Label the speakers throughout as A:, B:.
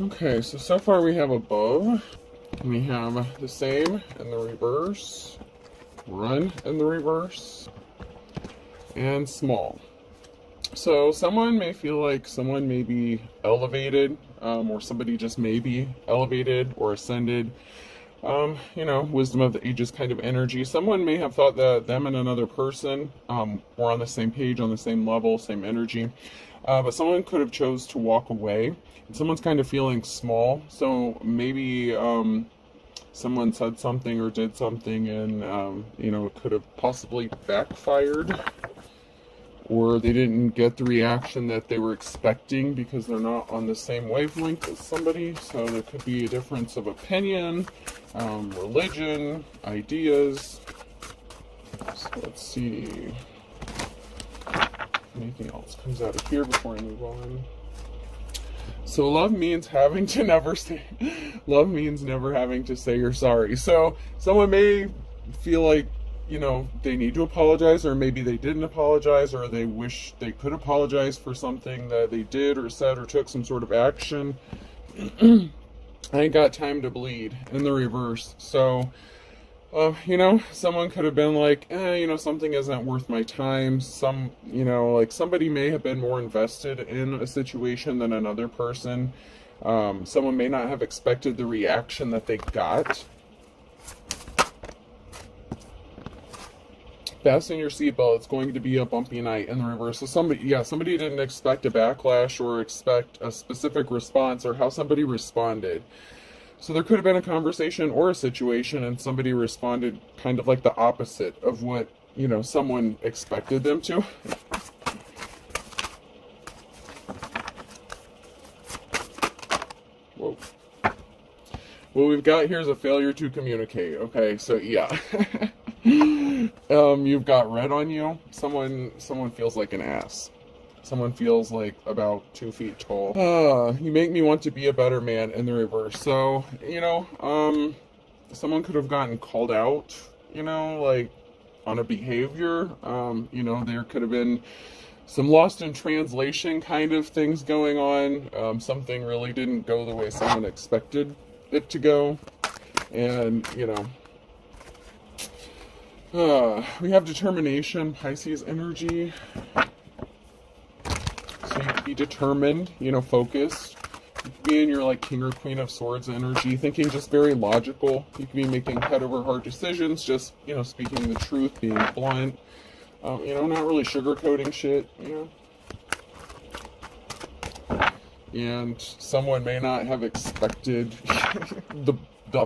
A: Okay, so far we have above, we have the same in the reverse, run in the reverse, and small. So someone may feel like someone may be elevated, or somebody just may be elevated or ascended. Wisdom of the ages kind of energy. Someone may have thought that them and another person were on the same page, on the same level, same energy. But someone could have chose to walk away. And someone's kind of feeling small. So maybe someone said something or did something and, it could have possibly backfired. Or they didn't get the reaction that they were expecting because they're not on the same wavelength as somebody. So there could be a difference of opinion, religion, ideas. So let's see. Anything else comes out of here before I move on. So love means having to never say, love means never having to say you're sorry. So someone may feel like, they need to apologize, or maybe they didn't apologize, or they wish they could apologize for something that they did or said or took some sort of action. I ain't got time to bleed in the reverse. So, someone could have been like, something isn't worth my time. Somebody may have been more invested in a situation than another person. Someone may not have expected the reaction that they got. Fasten your seatbelt. It's going to be a bumpy night in the reverse. So somebody didn't expect a backlash or expect a specific response or how somebody responded. So there could have been a conversation or a situation and somebody responded kind of like the opposite of what, someone expected them to. Whoa. What we've got here is a failure to communicate. Okay, so yeah. You've got red on you. Someone feels like an ass. Someone feels like about 2 feet tall. You make me want to be a better man in the reverse. So, someone could have gotten called out, on a behavior. There could have been some lost in translation kind of things going on. Something really didn't go the way someone expected it to go. And, we have determination, Pisces energy. So you could be determined, focused. You could be in your King or Queen of Swords energy, thinking just very logical. You could be making head over heart decisions, just, speaking the truth, being blunt. Not really sugarcoating shit, And someone may not have expected the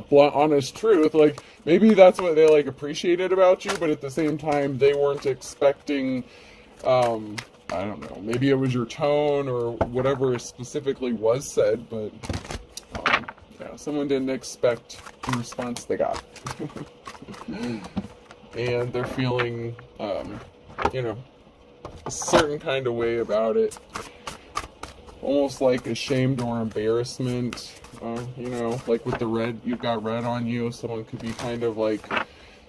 A: blunt, honest truth. Maybe that's what they appreciated about you, but at the same time, they weren't expecting, I don't know, maybe it was your tone or whatever specifically was said, but someone didn't expect the response they got. And they're feeling, a certain kind of way about it. Almost like ashamed or embarrassment. With the red, you've got red on you. Someone could be kind of like,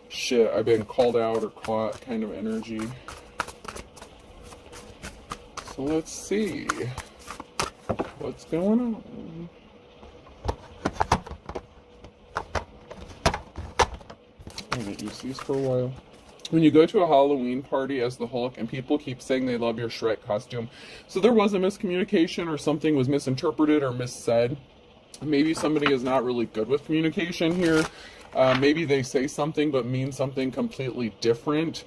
A: shit, I've been called out or caught kind of energy. So let's see what's going on. I'm going to use these for a while. When you go to a Halloween party as the Hulk and people keep saying they love your Shrek costume, so there was a miscommunication or something was misinterpreted or missaid. Maybe somebody is not really good with communication here. Maybe they say something but mean something completely different.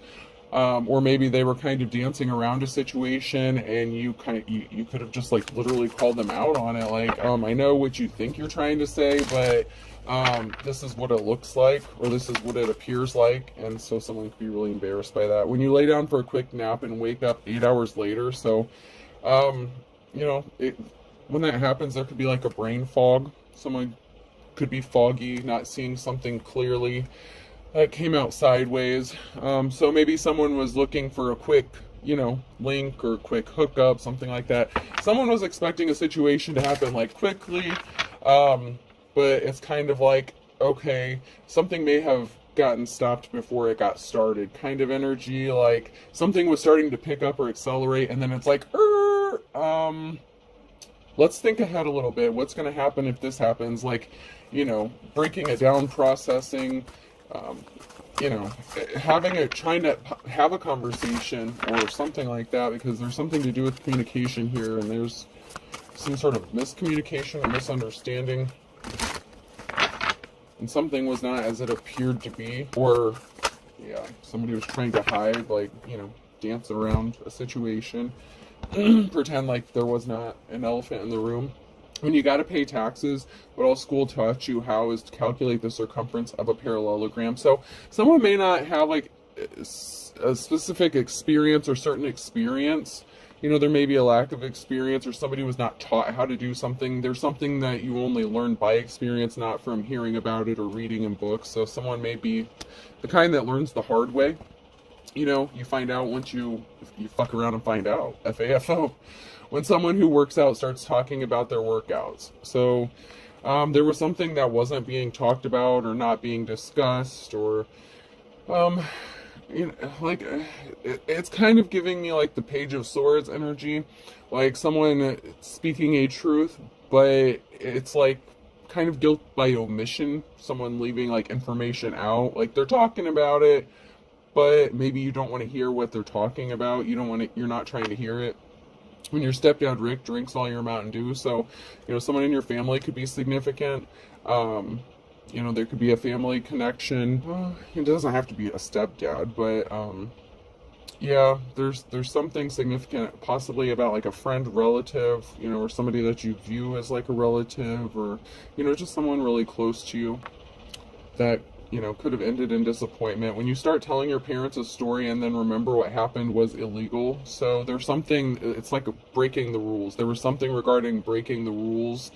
A: Or maybe they were kind of dancing around a situation and you could have just literally called them out on it. I know what you think you're trying to say, but this is what it looks like, or this is what it appears like. And so someone could be really embarrassed by that. When you lay down for a quick nap and wake up 8 hours later, so, when that happens, there could be a brain fog. Someone could be foggy, not seeing something clearly. That came out sideways. So maybe someone was looking for a quick, link or quick hookup, something like that. Someone was expecting a situation to happen quickly. But it's kind of okay, something may have gotten stopped before it got started kind of energy. Something was starting to pick up or accelerate and then it's let's think ahead a little bit. What's going to happen if this happens? Like, you know, breaking it down, processing, you know, trying to have a conversation or something like that, because there's something to do with communication here, and there's some sort of miscommunication or misunderstanding, and something was not as it appeared to be, or yeah, somebody was trying to hide, like, you know, dance around a situation, pretend like there was not an elephant in the room. When you got to pay taxes, what all school taught you how is to calculate the circumference of a parallelogram. So someone may not have like a specific experience or certain experience. You know, there may be a lack of experience, or somebody was not taught how to do something. There's something that you only learn by experience, not from hearing about it or reading in books. So someone may be the kind that learns the hard way. You know, you find out once you fuck around and find out. FAFO. When someone who works out starts talking about their workouts. So there was something that wasn't being talked about or not being discussed, or you know, like it's kind of giving me like the Page of Swords energy, like someone speaking a truth, but it's like kind of guilt by omission, someone leaving like information out, like they're talking about it, but maybe you don't want to hear what they're talking about. You're not trying to hear it. When your stepdad Rick drinks all your Mountain Dew, so, you know, someone in your family could be significant. You know, there could be a family connection. Well, it doesn't have to be a stepdad, but yeah, there's something significant, possibly about like a friend, relative, you know, or somebody that you view as like a relative, or, you know, just someone really close to you that, you know, could have ended in disappointment. When you start telling your parents a story and then remember what happened was illegal, so there's something, it's like breaking the rules. There was something regarding breaking the rules,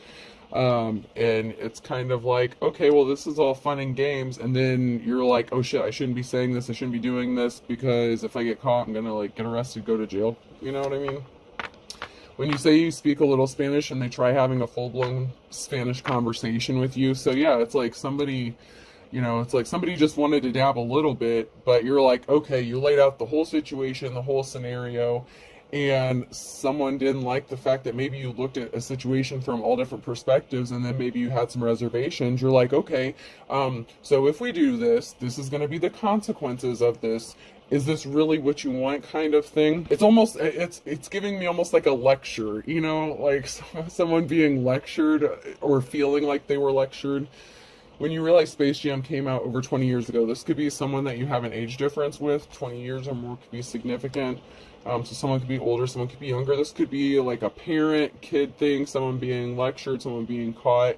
A: and it's kind of like, okay, well, this is all fun and games, and then you're like, oh shit, I shouldn't be saying this, I shouldn't be doing this, because if I get caught, I'm gonna like get arrested, go to jail. You know what I mean? When you say you speak a little Spanish and they try having a full-blown Spanish conversation with you, so yeah, it's like somebody, you know, it's like somebody just wanted to dab a little bit, but you're like, okay, you laid out the whole situation, the whole scenario, and someone didn't like the fact that maybe you looked at a situation from all different perspectives, and then maybe you had some reservations. You're like, okay, so if we do this, this is going to be the consequences of this. Is this really what you want, kind of thing? It's almost, it's giving me almost like a lecture, you know, like someone being lectured or feeling like they were lectured. When you realize Space Jam came out over 20 years ago, this could be someone that you have an age difference with. 20 years or more could be significant. So someone could be older, someone could be younger. This could be like a parent-kid thing, someone being lectured, someone being caught.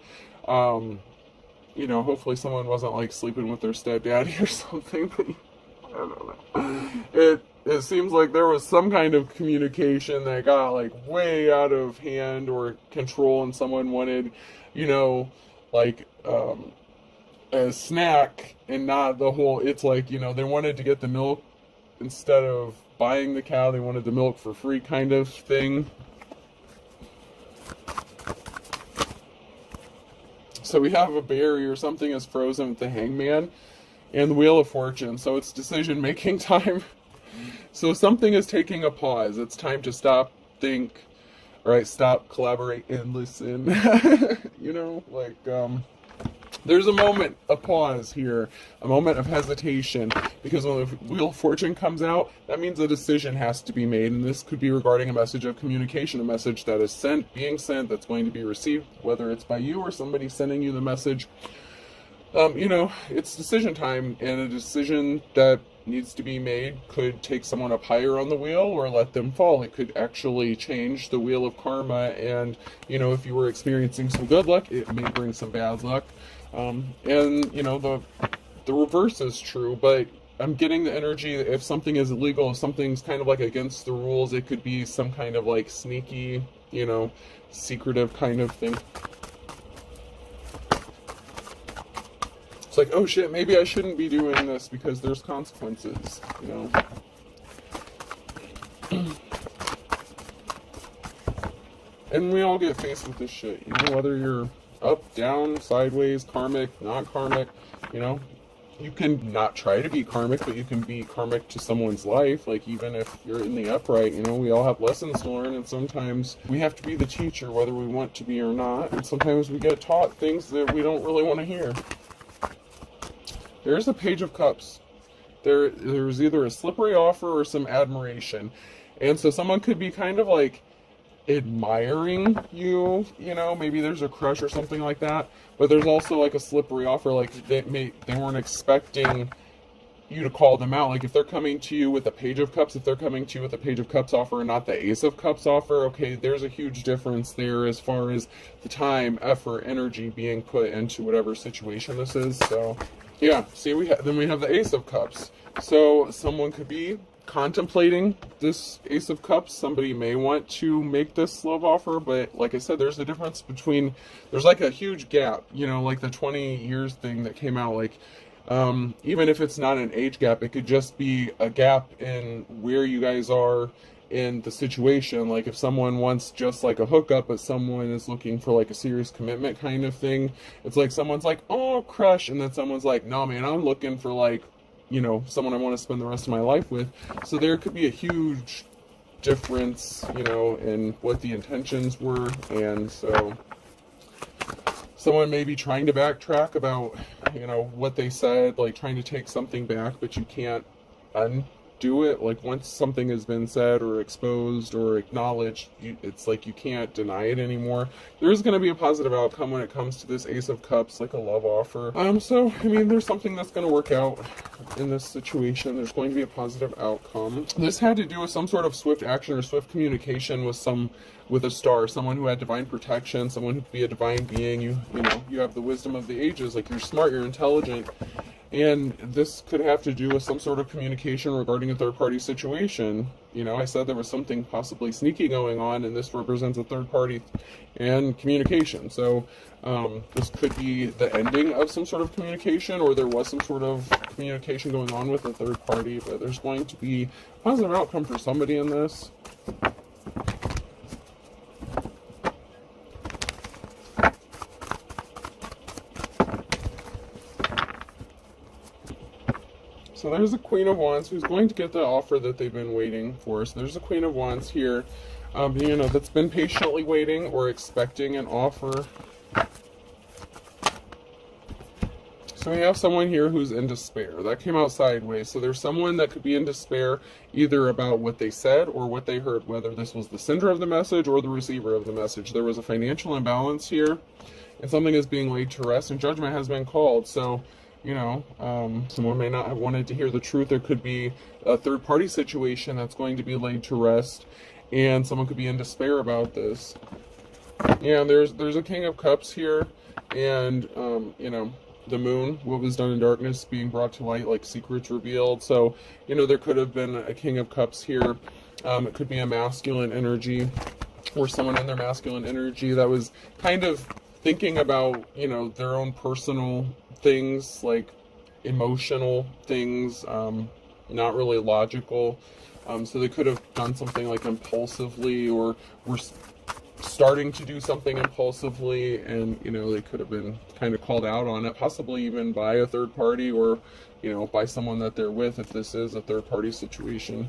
A: You know, hopefully someone wasn't like sleeping with their stepdaddy or something. I don't know. It seems like there was some kind of communication that got like way out of hand or control, and someone wanted, you know, like a snack and not the whole, it's like, you know, they wanted to get the milk instead of buying the cow, they wanted the milk for free, kind of thing. So we have a barrier, something is frozen with the Hangman and the Wheel of Fortune, so it's decision making time. So something is taking a pause. It's time to stop, think, right? Stop, collaborate, and listen. You know, like there's a moment, a pause here, a moment of hesitation, because when the Wheel of Fortune comes out, that means a decision has to be made, and this could be regarding a message of communication, a message that is being sent, that's going to be received, whether it's by you or somebody sending you the message. You know, it's decision time, and a decision that needs to be made could take someone up higher on the wheel or let them fall. It could actually change the wheel of karma, and, you know, if you were experiencing some good luck, it may bring some bad luck. And, you know, the reverse is true, but I'm getting the energy that if something is illegal, if something's kind of like against the rules, it could be some kind of like sneaky, you know, secretive kind of thing. It's like, oh shit, maybe I shouldn't be doing this because there's consequences, you know. And we all get faced with this shit, you know, whether you're up, down, sideways, karmic, not karmic, you know. you can not try to be karmic, but you can be karmic to someone's life. Like, even if you're in the upright, you know, we all have lessons to learn, and sometimes we have to be the teacher, whether we want to be or not, and sometimes we get taught things that we don't really want to hear. There's the Page of Cups. There's either a slippery offer or some admiration. And so someone could be kind of like admiring you, you know, maybe there's a crush or something like that, but there's also like a slippery offer, like they weren't expecting you to call them out. Like, if they're coming to you with a Page of Cups, if they're coming to you with a Page of Cups offer and not the Ace of Cups offer, okay, there's a huge difference there as far as the time, effort, energy being put into whatever situation this is. So yeah, see, then we have the Ace of Cups. So someone could be contemplating this Ace of Cups. Somebody may want to make this love offer, but like I said, there's a difference between, there's like a huge gap, you know, like the 20 years thing that came out, like, even if it's not an age gap, it could just be a gap in where you guys are in the situation. Like, if someone wants just like a hookup, but someone is looking for like a serious commitment kind of thing, it's like someone's like, oh, crush, and then someone's like, no man, I'm looking for like, you know, someone I want to spend the rest of my life with. So there could be a huge difference, you know, in what the intentions were. And so someone may be trying to backtrack about, you know, what they said, like trying to take something back, but you can't undo it. Like, once something has been said or exposed or acknowledged, it's like you can't deny it anymore. There is going to be a positive outcome when it comes to this Ace of Cups, like a love offer. So, I mean, there's something that's going to work out in this situation. There's going to be a positive outcome. This had to do with some sort of swift action or swift communication with a star, someone who had divine protection, someone who could be a divine being. You know, you have the wisdom of the ages, like you're smart, you're intelligent. And this could have to do with some sort of communication regarding a third-party situation. You know, I said there was something possibly sneaky going on, and this represents a third party and communication. So this could be the ending of some sort of communication, or there was some sort of communication going on with a third party, but there's going to be a positive outcome for somebody in this. So there's the Queen of Wands, who's going to get the offer that they've been waiting for. So there's the Queen of Wands here, you know, that's been patiently waiting or expecting an offer. So we have someone here who's in despair. That came out sideways. So there's someone that could be in despair either about what they said or what they heard, whether this was the sender of the message or the receiver of the message. There was a financial imbalance here, and something is being laid to rest, and judgment has been called. So, you know, someone may not have wanted to hear the truth. There could be a third-party situation that's going to be laid to rest, and someone could be in despair about this. Yeah, there's a King of Cups here, and, you know, the moon, what was done in darkness being brought to light, like secrets revealed. So, you know, there could have been a King of Cups here. It could be a masculine energy, or someone in their masculine energy that was kind of thinking about, you know, their own personal things, like emotional things, not really logical. So they could have done something like impulsively, or were starting to do something impulsively, and, you know, they could have been kind of called out on it, possibly even by a third party, or, you know, by someone that they're with, if this is a third party situation.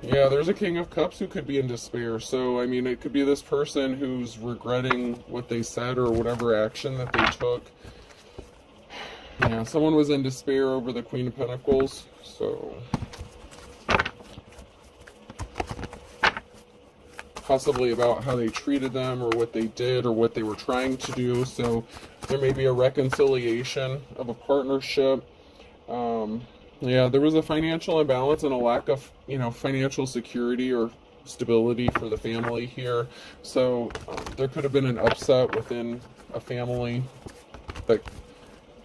A: Yeah, there's a King of Cups who could be in despair. So, I mean, it could be this person who's regretting what they said or whatever action that they took. Yeah, someone was in despair over the Queen of Pentacles. So, possibly about how they treated them, or what they did, or what they were trying to do. So, there may be a reconciliation of a partnership. Yeah, there was a financial imbalance and a lack of, you know, financial security or stability for the family here. So there could have been an upset within a family, like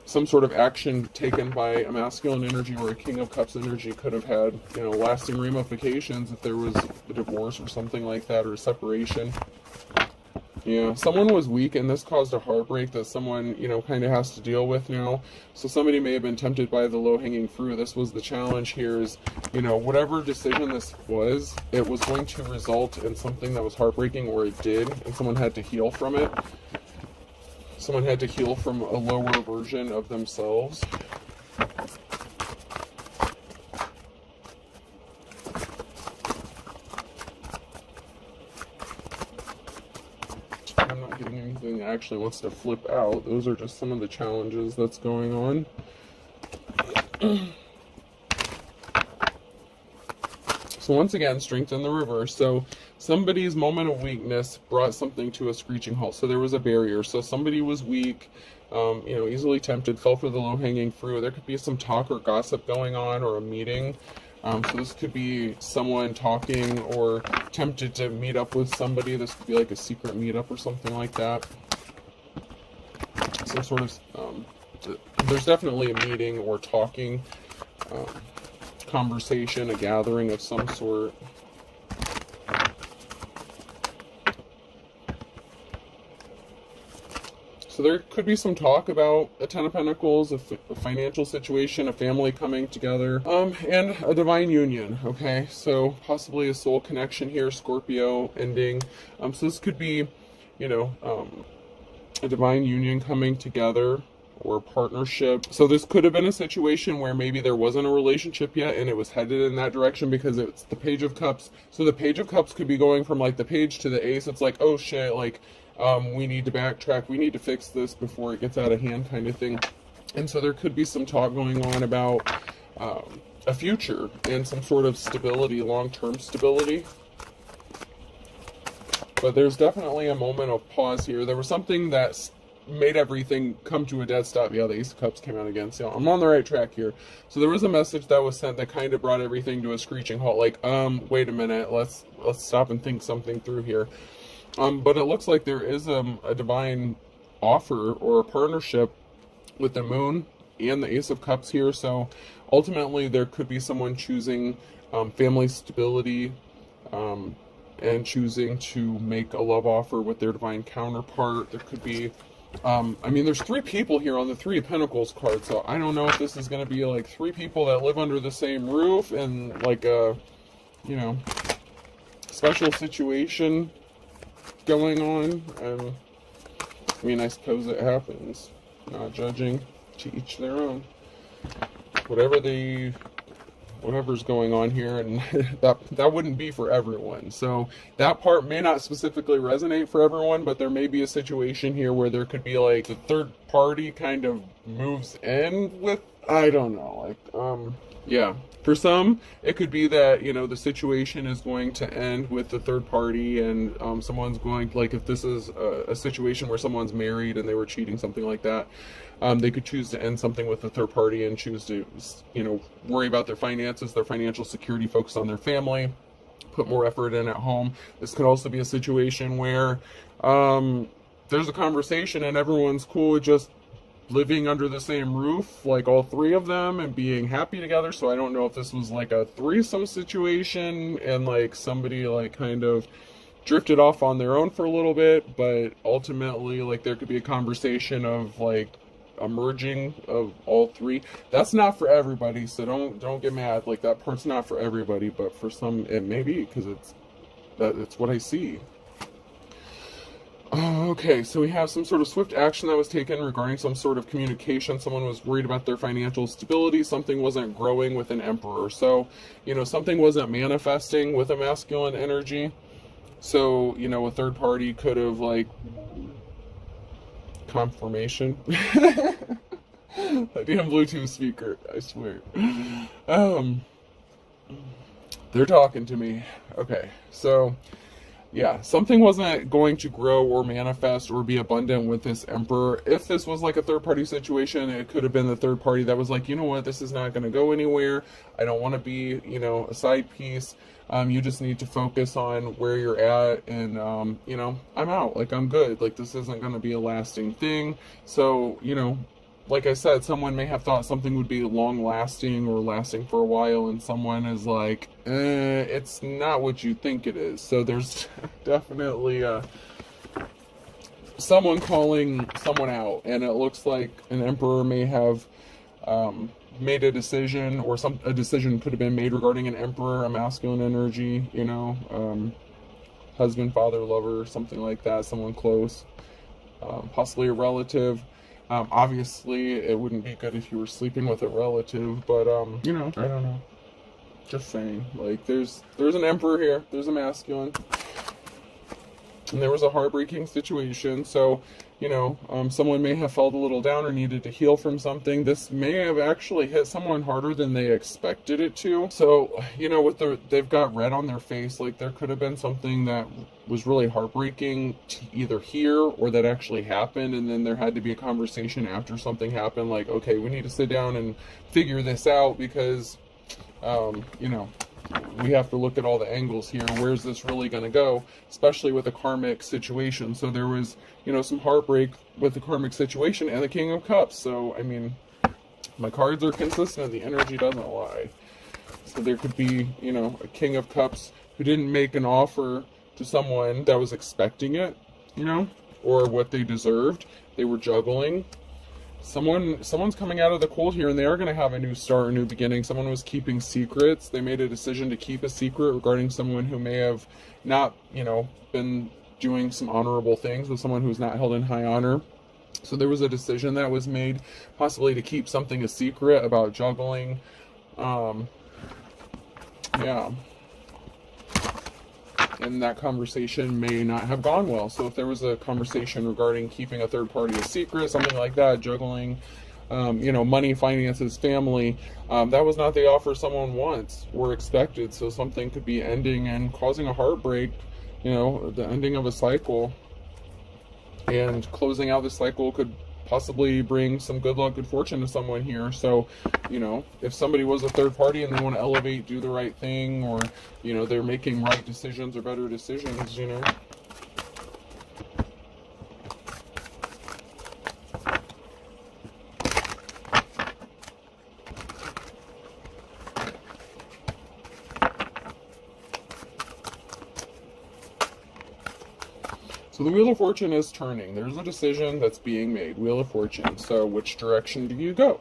A: some sort of action taken by a masculine energy or a King of Cups energy could have had, you know, lasting ramifications if there was a divorce or something like that, or a separation. Yeah, someone was weak, and this caused a heartbreak that someone, kind of has to deal with now. So somebody may have been tempted by the low-hanging fruit. This was the challenge here is, whatever decision this was, it was going to result in something that was heartbreaking, or it did, and someone had to heal from it. Someone had to heal from a lower version of themselves. I'm not getting anything that actually wants to flip out. Those are just some of the challenges that's going on. So once again, strength in the reverse. So somebody's moment of weakness brought something to a screeching halt. So there was a barrier. So somebody was weak, easily tempted, fell for the low-hanging fruit. There could be some talk or gossip going on, or a meeting. So this could be someone talking or tempted to meet up with somebody. This could be like a secret meetup or something like that. Some sort of, there's definitely a meeting or talking, conversation, a gathering of some sort. So there could be some talk about a Ten of Pentacles, a financial situation, a family coming together, and a divine union, okay? So possibly a soul connection here, Scorpio ending. So this could be, a divine union coming together, or partnership. So this could have been a situation where maybe there wasn't a relationship yet and it was headed in that direction because it's the Page of Cups. So the Page of Cups could be going from like the Page to the Ace. It's like, oh shit, like, we need to backtrack, we need to fix this before it gets out of hand, kind of thing. And so there could be some talk going on about a future and some sort of stability, long-term stability. But there's definitely a moment of pause here. There was something that made everything come to a dead stop. Yeah, the Ace of Cups came out again, so I'm on the right track here. So there was a message that was sent that kind of brought everything to a screeching halt. Like, wait a minute, let's stop and think something through here. But it looks like there is a divine offer or a partnership with the Moon and the Ace of Cups here. So ultimately there could be someone choosing family stability and choosing to make a love offer with their divine counterpart. There could be, there's 3 people here on the Three of Pentacles card. So I don't know if this is going to be like 3 people that live under the same roof and like a, special situation going on. I suppose it happens. Not judging, to each their own. Whatever's going on here, and that wouldn't be for everyone. So that part may not specifically resonate for everyone, but there may be a situation here where there could be like the third party kind of moves in with, I don't know, like, yeah. For some, it could be that, the situation is going to end with the third party and someone's going, like if this is a situation where someone's married and they were cheating, something like that, they could choose to end something with the third party and choose to, worry about their finances, their financial security, focus on their family, put more effort in at home. This could also be a situation where there's a conversation and everyone's cool with just living under the same roof, like all 3 of them, and being happy together. So I don't know if this was like a threesome situation and like somebody like kind of drifted off on their own for a little bit, but ultimately like there could be a conversation of like a merging of all 3. That's not for everybody, so don't get mad. Like that part's not for everybody, but for some it may be, because it's what I see. Okay, so we have some sort of swift action that was taken regarding some sort of communication. Someone was worried about their financial stability. Something wasn't growing with an Emperor. So, something wasn't manifesting with a masculine energy. So, a third party could have, like, confirmation. A damn Bluetooth speaker, I swear. They're talking to me. Okay, so yeah, something wasn't going to grow or manifest or be abundant with this Emperor. If this was like a third-party situation, it could have been the third party that was like, you know what, this is not going to go anywhere. I don't want to be, a side piece. You just need to focus on where you're at, and, I'm out. Like, I'm good. Like, this isn't going to be a lasting thing. So, like I said, someone may have thought something would be long-lasting or lasting for a while, and someone is like, it's not what you think it is. So there's definitely someone calling someone out, and it looks like an emperor may have made a decision, or a decision could have been made regarding an emperor, a masculine energy, you know, husband, father, lover, something like that, someone close, possibly a relative. Obviously, it wouldn't be good if you were sleeping with a relative, but, you know, I don't know. Just saying, like, there's an emperor here, there's a masculine, and there was a heartbreaking situation, so, you know, someone may have felt a little down or needed to heal from something. This may have actually hit someone harder than they expected it to. So, you know, they've got red on their face, like there could have been something that was really heartbreaking to either hear or that actually happened, and then there had to be a conversation after something happened, like, okay, we need to sit down and figure this out because, you know, we have to look at all the angles here. Where's this really going to go, especially with a karmic situation? So there was, you know, some heartbreak with the karmic situation and the King of Cups. So, I mean, my cards are consistent. The energy doesn't lie. So there could be, you know, a King of Cups who didn't make an offer to someone that was expecting it, you know, or what they deserved. They were juggling. Someone's coming out of the cold here, and they are going to have a new start, a new beginning. Someone was keeping secrets. They made a decision to keep a secret regarding someone who may have not, you know, been doing some honorable things with someone who's not held in high honor. So there was a decision that was made, possibly to keep something a secret about juggling. Yeah. And that conversation may not have gone well. So if there was a conversation regarding keeping a third party a secret, something like that, juggling, you know, money, finances, family, that was not the offer someone wants or expected. So something could be ending and causing a heartbreak, you know, the ending of a cycle. And closing out the cycle could possibly bring some good luck, good fortune to someone here. So, you know, if somebody was a third party and they want to elevate, do the right thing, or, you know, they're making right decisions or better decisions, you know. So the Wheel of Fortune is turning. There's a decision that's being made. Wheel of Fortune. So which direction do you go?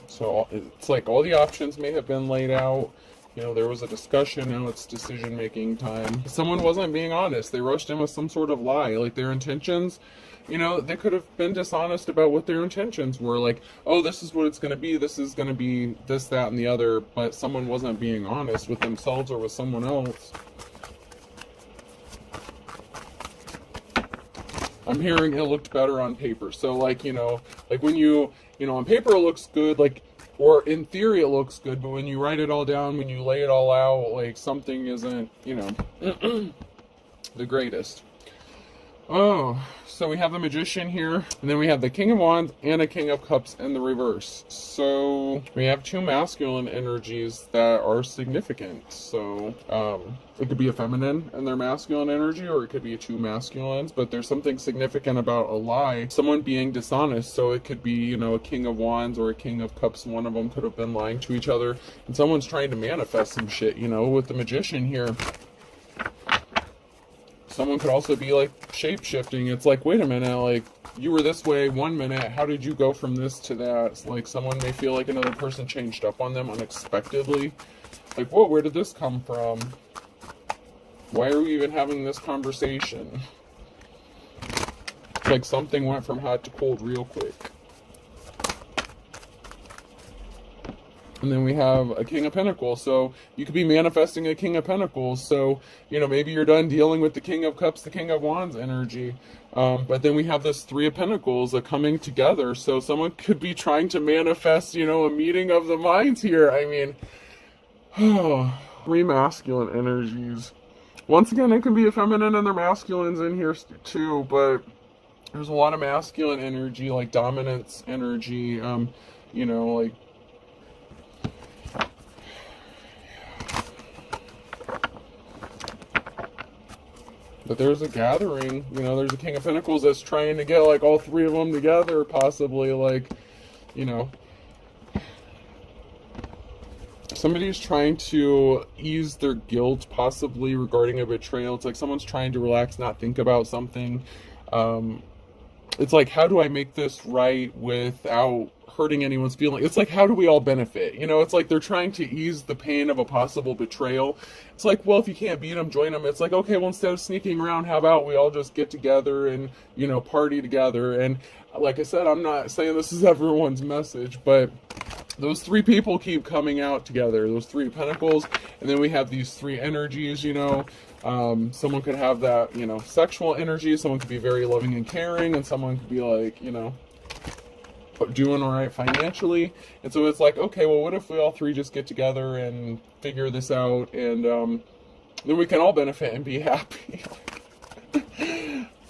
A: So it's like all the options may have been laid out. You know, there was a discussion, now it's decision-making time. Someone wasn't being honest. They rushed in with some sort of lie. Like their intentions, you know, they could have been dishonest about what their intentions were. Like, oh, this is what it's going to be. This is going to be this, that, and the other. But someone wasn't being honest with themselves or with someone else. I'm hearing it looked better on paper. So, like, you know, like when you know, on paper it looks good, like, or in theory it looks good, but when you write it all down, when you lay it all out, like, something isn't, you know, the greatest. Oh, so we have the Magician here, and then we have the King of Wands and a King of Cups in the reverse. So we have two masculine energies that are significant. So it could be a feminine and their masculine energy, or it could be two masculines, but there's something significant about a lie, someone being dishonest. So it could be, you know, a King of Wands or a King of Cups. One of them could have been lying to each other, and someone's trying to manifest some shit, you know, with the Magician here. Someone could also be like shape-shifting. It's like, wait a minute, like, you were this way 1 minute, how did you go from this to that? It's like someone may feel like another person changed up on them unexpectedly. Like, whoa, where did this come from? Why are we even having this conversation? It's like something went from hot to cold real quick. And then we have a King of Pentacles. So you could be manifesting a King of Pentacles. So, you know, maybe you're done dealing with the King of Cups, the King of Wands energy. But then we have this Three of Pentacles coming together. So someone could be trying to manifest, you know, a meeting of the minds here. I mean, three masculine energies. Once again, it can be a feminine and their masculines in here too. But there's a lot of masculine energy, like dominance energy, you know, like, but there's a gathering, you know, there's a King of Pentacles that's trying to get, like, all three of them together, possibly, like, you know. somebody's trying to ease their guilt, possibly regarding a betrayal. It's like someone's trying to relax, not think about something. It's like, how do I make this right without hurting anyone's feelings? It's like, how do we all benefit? You know, it's like they're trying to ease the pain of a possible betrayal. It's like, well, if you can't beat them, join them. It's like, okay, well, instead of sneaking around, how about we all just get together and, you know, party together? And like I said, I'm not saying this is everyone's message, but those three people keep coming out together, those three pentacles, and then we have these three energies, you know. Someone could have that, you know, sexual energy, someone could be very loving and caring, and someone could be like, you know, doing all right financially. And so it's like, okay, well, what if we all three just get together and figure this out, and then we can all benefit and be happy.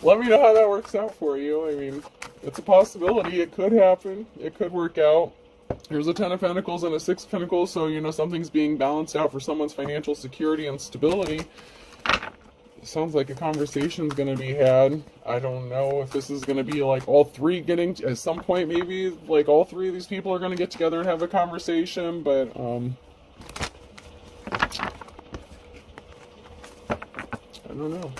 A: Let me know how that works out for you. I mean, it's a possibility. It could happen. It could work out. Here's a 10 of Pentacles and a 6 of Pentacles, so, you know, something's being balanced out for someone's financial security and stability. It sounds like a conversation's going to be had. I don't know if this is going to be like all three getting, at some point maybe, like all three of these people are going to get together and have a conversation, but, I don't know.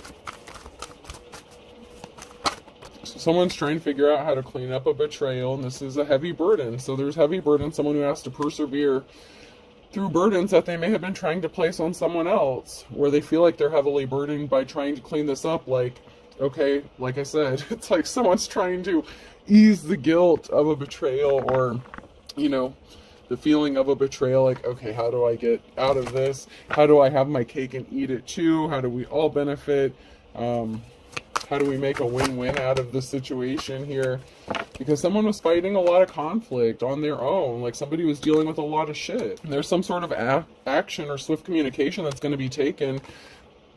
A: Someone's trying to figure out how to clean up a betrayal, and this is a heavy burden. So there's heavy burden, someone who has to persevere through burdens that they may have been trying to place on someone else, where they feel like they're heavily burdened by trying to clean this up. Like, okay, like I said, it's like someone's trying to ease the guilt of a betrayal, or, you know, the feeling of a betrayal. Like, okay, how do I get out of this? How do I have my cake and eat it too? How do we all benefit? How do we make a win-win out of the situation here? Because someone was fighting a lot of conflict on their own. Like, somebody was dealing with a lot of shit. There's some sort of action or swift communication that's going to be taken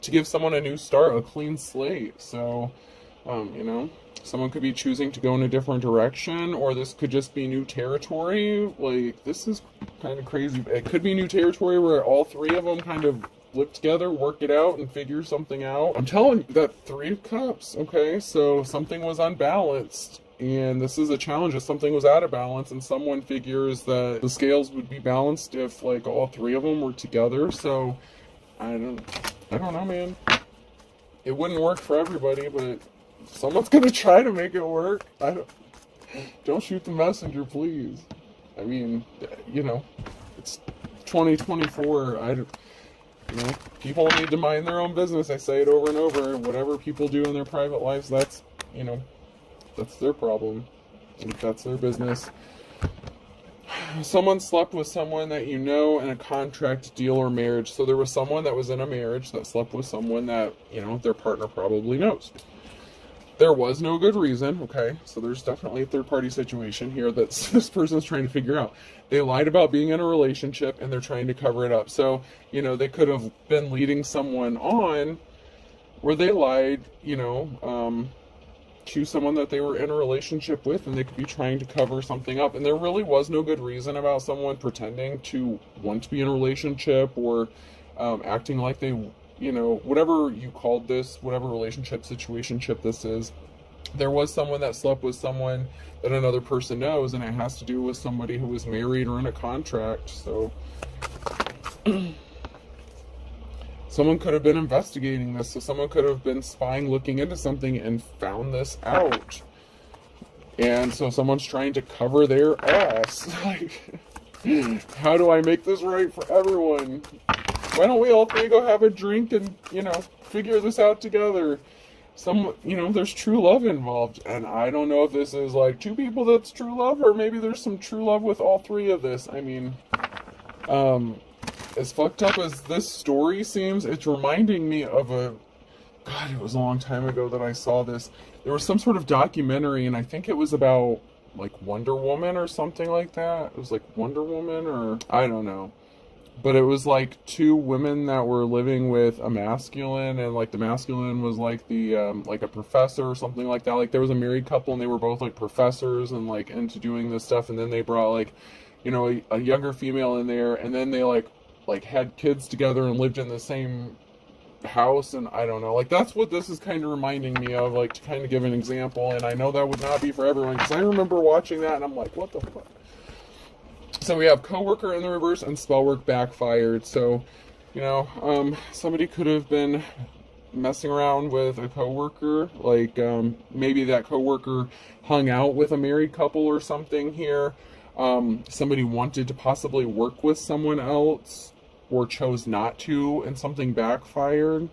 A: to give someone a new start, a clean slate. So, you know, someone could be choosing to go in a different direction, or this could just be new territory. Like, this is kind of crazy. It could be new territory where all three of them kind of live together, work it out, and figure something out. I'm telling you, that 3 of Cups, okay? So something was unbalanced, and this is a challenge if something was out of balance, and someone figures that the scales would be balanced if, like, all three of them were together. So, I don't know, man. It wouldn't work for everybody, but someone's gonna try to make it work. Don't shoot the messenger, please. I mean, you know, it's 2024. You know, people need to mind their own business. I say it over and over. Whatever people do in their private lives, that's, you know, that's their problem. That's their business. Someone slept with someone that you know in a contract, deal, or marriage. So there was someone that was in a marriage that slept with someone that, you know, their partner probably knows. There was no good reason, okay? So there's definitely a third-party situation here that this person's trying to figure out. They lied about being in a relationship, and they're trying to cover it up. So, you know, they could have been leading someone on where they lied, you know, to someone that they were in a relationship with, and they could be trying to cover something up. And there really was no good reason about someone pretending to want to be in a relationship, or acting like they, you know, whatever you called this, whatever relationship, situationship this is. There was someone that slept with someone that another person knows, and it has to do with somebody who was married or in a contract. So someone could have been investigating this. So someone could have been spying, looking into something, and found this out. And so someone's trying to cover their ass. Like, how do I make this right for everyone? Why don't we all three go have a drink and, you know, figure this out together? You know, there's true love involved. And I don't know if this is like 2 people that's true love, or maybe there's some true love with all 3 of this. I mean, as fucked up as this story seems, it's reminding me of God, it was a long time ago that I saw this. There was some sort of documentary, and I think it was about, like, Wonder Woman or something like that. It was like Wonder Woman, or I don't know. But it was like 2 women that were living with a masculine, and like the masculine was like the like a professor or something like that. Like, there was a married couple, and they were both like professors and like into doing this stuff. And then they brought, like, you know, a younger female in there, and then they like had kids together and lived in the same house. And I don't know, like, that's what this is kind of reminding me of, like, to kind of give an example. And I know that would not be for everyone, because I remember watching that and I'm like, what the fuck. So we have coworker in the reverse and spell work backfired. So, you know, somebody could have been messing around with a coworker, like maybe that coworker hung out with a married couple or something here. Somebody wanted to possibly work with someone else or chose not to, and something backfired.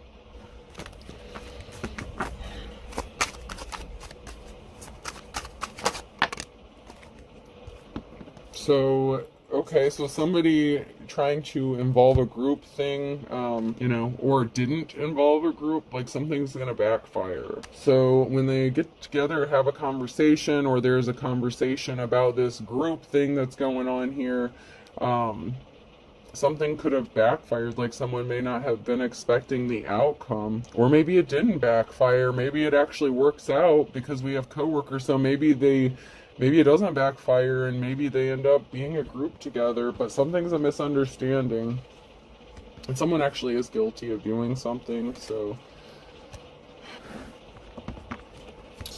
A: So, okay, so somebody trying to involve a group thing, you know, or didn't involve a group, like something's gonna backfire. So when they get together, have a conversation, or there's a conversation about this group thing that's going on here, something could have backfired, like someone may not have been expecting the outcome, or maybe it didn't backfire, maybe it actually works out because we have coworkers, so maybe it doesn't backfire and maybe they end up being a group together, but something's a misunderstanding. And someone actually is guilty of doing something, so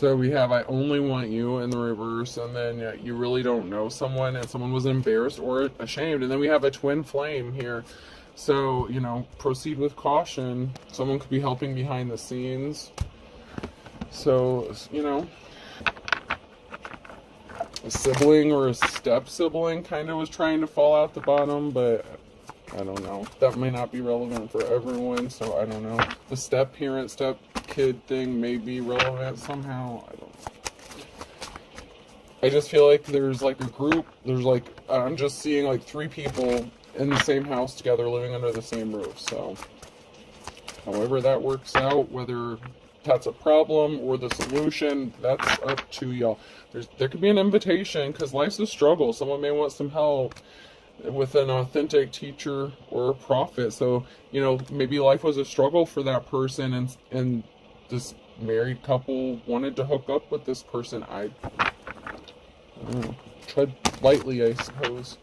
A: we have I only want you in the reverse, and then you really don't know someone, and someone was embarrassed or ashamed. And then we have a twin flame here. So, you know, proceed with caution. Someone could be helping behind the scenes. So, you know, a sibling or a step sibling kind of was trying to fall out the bottom, but I don't know. That may not be relevant for everyone, so I don't know. The step parent, step kid thing may be relevant somehow. I don't know. I just feel like there's like a group, there's like, I'm just seeing like 3 people in the same house together living under the same roof. So however that works out, whether that's a problem or the solution, that's up to y'all. There could be an invitation, because life's a struggle. Someone may want some help with an authentic teacher or a prophet. So, you know, maybe life was a struggle for that person, and this married couple wanted to hook up with this person. I don't know. Tread lightly, I suppose.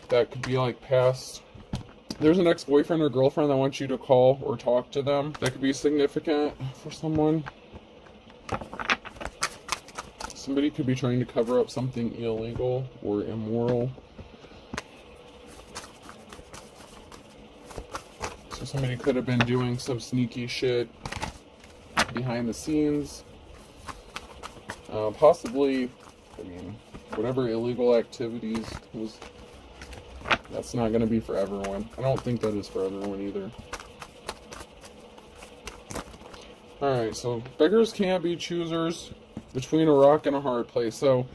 A: That could be like past. There's an ex-boyfriend or girlfriend that wants you to call or talk to them. That could be significant for someone. Somebody could be trying to cover up something illegal or immoral. So somebody could have been doing some sneaky shit behind the scenes. Possibly, I mean, whatever illegal activities was. That's not going to be for everyone. I don't think that is for everyone either. Alright, so beggars can't be choosers between a rock and a hard place. So,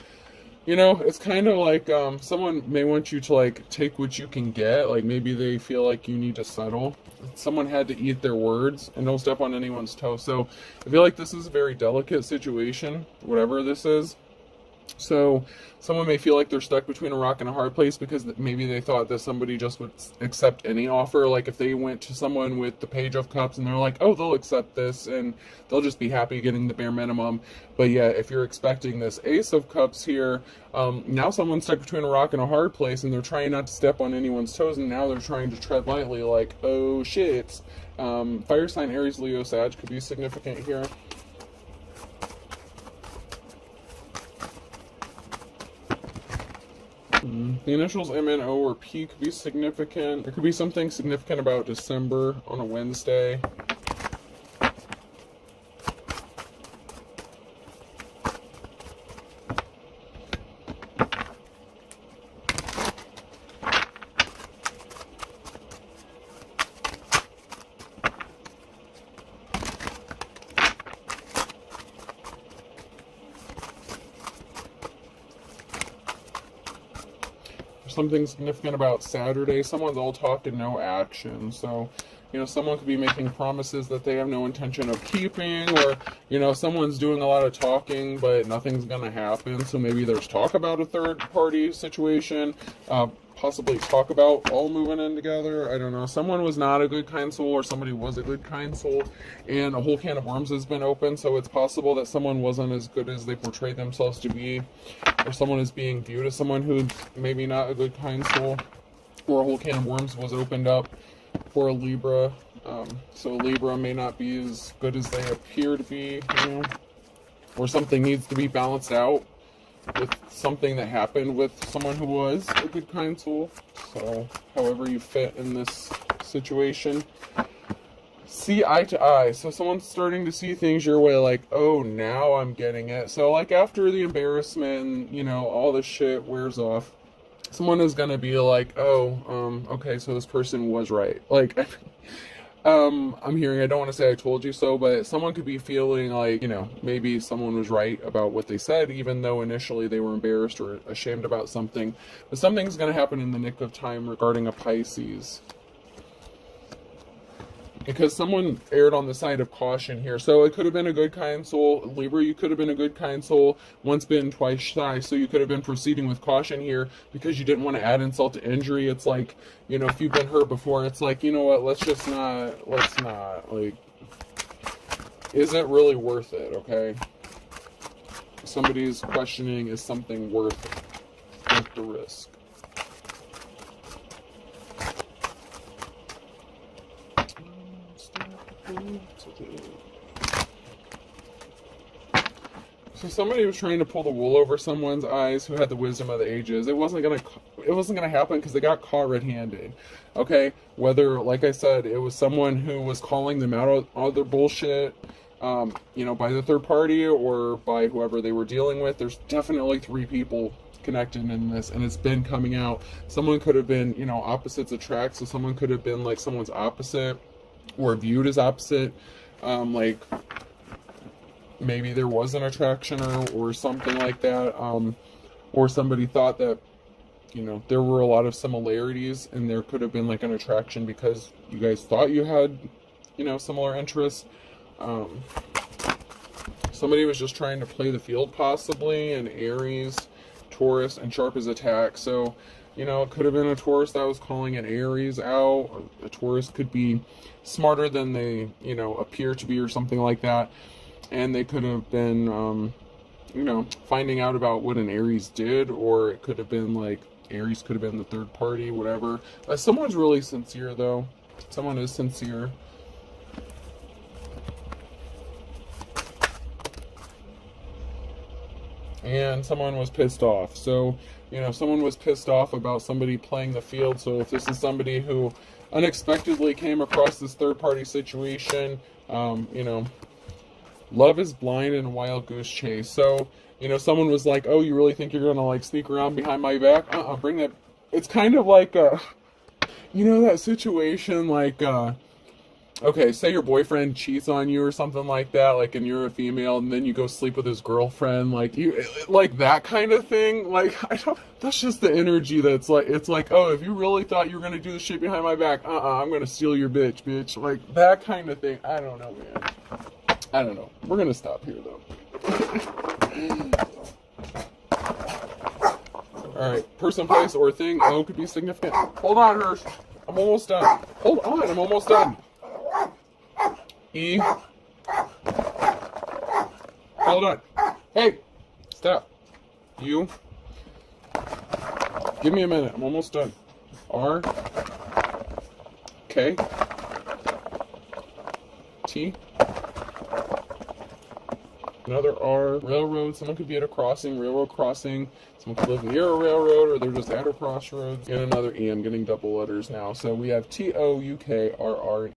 A: you know, it's kind of like someone may want you to like take what you can get. Like maybe they feel like you need to settle. Someone had to eat their words, and don't step on anyone's toes. So I feel like this is a very delicate situation, whatever this is. So someone may feel like they're stuck between a rock and a hard place because maybe they thought that somebody just would accept any offer. Like if they went to someone with the Page of Cups and they're like, oh, they'll accept this and they'll just be happy getting the bare minimum. But yeah, if you're expecting this Ace of Cups here, now someone's stuck between a rock and a hard place, and they're trying not to step on anyone's toes, and now they're trying to tread lightly, like, oh shit. Fire sign Aries, Leo, Sag could be significant here. The initials M, N, O, or P could be significant. There could be something significant about December on a Wednesday. Something significant about Saturday. Someone's all talk and no action. So, you know, someone could be making promises that they have no intention of keeping, or, you know, someone's doing a lot of talking, but nothing's going to happen. So maybe there's talk about a third party situation, possibly talk about all moving in together. I don't know. Someone was not a good, kind soul, or somebody was a good, kind soul, and a whole can of worms has been opened. So it's possible that someone wasn't as good as they portrayed themselves to be, or someone is being viewed as someone who's maybe not a good, kind soul, or a whole can of worms was opened up for a Libra. So Libra may not be as good as they appear to be, you know, or something needs to be balanced out. with something that happened with someone who was a good, kind soul. So, however you fit in this situation. See eye to eye. So someone's starting to see things your way, like, oh, now I'm getting it. So, like, after the embarrassment and, you know, all this shit wears off, someone is gonna be like, oh, okay, so this person was right. Like, I'm hearing, I don't want to say I told you so, but someone could be feeling like, you know, maybe someone was right about what they said, even though initially they were embarrassed or ashamed about something. But something's going to happen in the nick of time regarding a Pisces. Because someone erred on the side of caution here. So it could have been a good, kind soul. Libra, you could have been a good, kind soul. Once bitten, twice shy. So you could have been proceeding with caution here because you didn't want to add insult to injury. It's like, you know, if you've been hurt before, it's like, you know what, let's not, like, is it really worth it, okay? Somebody's questioning, is something worth the risk? So somebody was trying to pull the wool over someone's eyes who had the wisdom of the ages. It wasn't gonna happen because they got caught red-handed. Okay, whether, like I said, it was someone who was calling them out on their bullshit, you know, by the third party or by whoever they were dealing with. There's definitely 3 people connected in this, and it's been coming out. Someone could have been, you know, opposites attract. So someone could have been like someone's opposite, or viewed as opposite, like maybe there was an attraction or something like that, or somebody thought that, you know, there were a lot of similarities and there could have been like an attraction because you guys thought you had, you know, similar interests. Somebody was just trying to play the field possibly, and Aries, Taurus, and sharp as attack. So, you know, it could have been a Taurus that was calling an Aries out. A Taurus could be smarter than they, you know, appear to be or something like that. And they could have been, you know, finding out about what an Aries did, or it could have been like, Aries could have been the third party, whatever. Someone's really sincere, though. Someone is sincere. And someone was pissed off. So, you know, someone was pissed off about somebody playing the field. So if this is somebody who unexpectedly came across this third-party situation, you know, love is blind and a wild goose chase. So, you know, someone was like, oh, you really think you're going to, like, sneak around behind my back? Bring that. It's kind of like, you know, that situation, like, okay, say your boyfriend cheats on you or something like that, like, and you're a female, and then you go sleep with his girlfriend, like, you, like, that kind of thing. Like, that's just the energy that's like, it's like, oh, if you really thought you were going to do the shit behind my back, I'm going to steal your bitch. Like, that kind of thing. I don't know, man. I don't know. We're going to stop here, though. Alright, person, place, or thing. O could be significant. Hold on, Hirsch. I'm almost done. Hold on, I'm almost done. E. Hold on. Hey! Stop. U. Give me a minute. I'm almost done. R. K. T. Another R. Railroad. Someone could be at a crossing, railroad crossing. Someone could live near a railroad, or they're just at a crossroads. And another E. I'm getting double letters now. So we have T, O, U, K, R, R,